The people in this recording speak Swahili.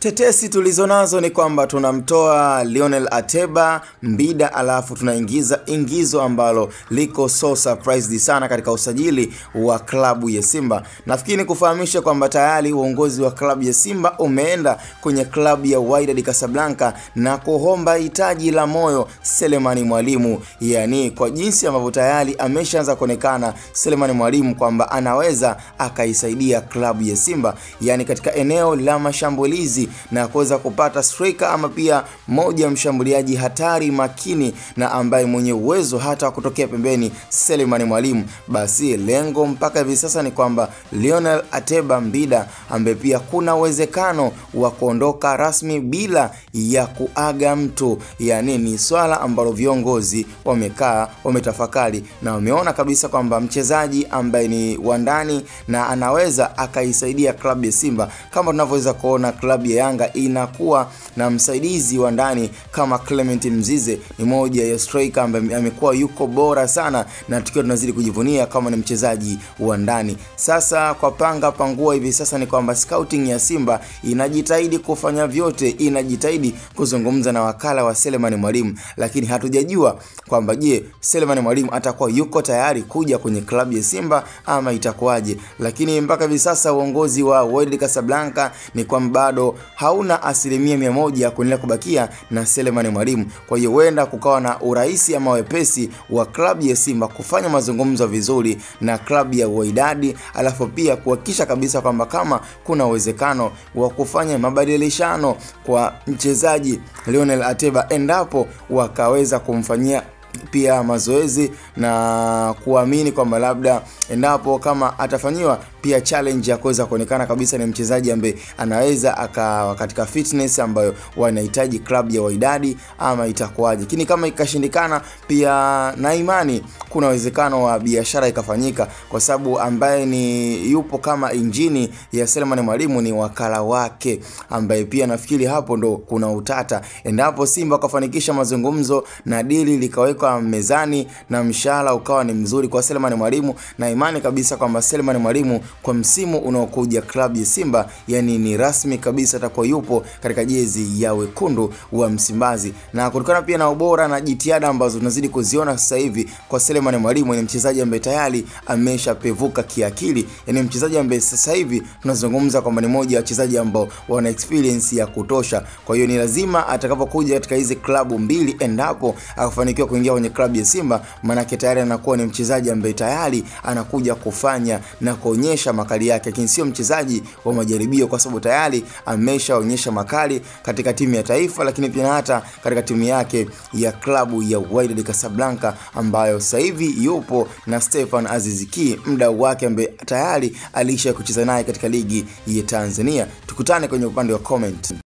Tetesi tulizonazo ni kwamba tunamtoa Lionel Ateba Mbida, alafu tunaingiza ingizo ambalo liko so surprised sana katika usajili wa klabu ya Simba. Nafikiri kufahamisha kwamba tayari uongozi wa klabu ya Simba umeenda kwenye klabu ya Wydad Casablanca na kuomba hitaji la moyo Selemani Mwalimu, yani kwa jinsi ambavyo tayari ameshaanza kuonekana Selemani Mwalimu kwamba anaweza akaisaidia klabu ya Simba, yani katika eneo la mashambulizi na kuweza kupata striker ama pia moja mshambuliaji hatari makini na ambaye mwenye uwezo hata kutokea pembeni Selemani Mwalimu. Basi lengo mpaka hivi sasa ni kwamba Lionel Ateba Mbida ambaye pia kuna uwezekano wa kuondoka rasmi bila ya kuaga mtu, yani ni swala ambalo viongozi wamekaa wametafakari na wameona kabisa kwamba mchezaji ambaye ni wa ndani na anaweza akaisaidia klabu ya Simba, kama tunavyoweza kuona klabu ya Yanga inakuwa na msaidizi wa ndani kama Clement Mzize, ni moja ya striker ambaye amekuwa yuko bora sana na tukiwa tunazidi kujivunia kama ni mchezaji wa ndani. Sasa kwa panga pangua hivi sasa ni kwamba scouting ya Simba inajitahidi kufanya vyote, inajitahidi kuzungumza na wakala wa Selemani Mwalimu, lakini hatujajua kwamba je, Selemani Mwalimu atakuwa yuko tayari kuja kwenye klabu ya Simba ama itakuwaje. Lakini mpaka hivi sasa uongozi wa Wydad Casablanca ni kwamba bado hauna 100% kuendelea kubakia na Selemani Mwalimu. Kwa hiyo huenda kukawa na urahisi ama wepesi wa klabu ya Simba kufanya mazungumzo vizuri na klabu ya Wydad, alafu pia kuhakikisha kabisa kwamba kama kuna uwezekano wa kufanya mabadilishano kwa mchezaji Lionel Ateba endapo wakaweza kumfanyia pia mazoezi na kuamini kwamba labda endapo kama atafanyiwa pia challenge ya kuweza kuonekana kabisa ni mchezaji ambaye anaweza akawa katika fitness ambayo wanahitaji klabu ya Wydad ama itakuwaje. Lakini kama ikashindikana, pia na imani kuna uwezekano wa biashara ikafanyika, kwa sababu ambaye ni yupo kama injini ya Selemani Mwalimu ni wakala wake, ambaye pia nafikiri hapo ndo kuna utata. Endapo Simba kafanikisha mazungumzo na dili likawekwa mezani na mshahara ukawa ni mzuri kwa Selemani Mwalimu, na imani kabisa kwamba Selemani Mwalimu kwa msimu unaokuja klabu ya Simba, yani ni rasmi kabisa atakuwa yupo katika jezi ya wekundu wa Msimbazi. Na kutokana pia na ubora na jitihada ambazo tunazidi kuziona sasa hivi kwa Selemani Mwalimu, ni mchezaji ambaye tayari ameshapevuka kiakili, yani mchezaji ambaye sasa hivi tunazungumza kwamba ni moja ya wachezaji ambao wana experience ya kutosha. Kwa hiyo ni lazima atakapokuja katika hizi klabu mbili, endapo akafanikiwa kuingia kwenye klabu ya Simba, maana tayari anakuwa ni mchezaji ambaye tayari anakuja kufanya na kuonyesha makali yake, lakini sio mchezaji wa majaribio, kwa sababu tayari ameshaonyesha makali katika timu ya taifa, lakini pia hata katika timu yake ya klabu ya Wydad Casablanca ambayo sasa hivi yupo na Stefan Aziz Ki, mdau wake ambaye tayari alisha kucheza naye katika ligi ya Tanzania. Tukutane kwenye upande wa comment.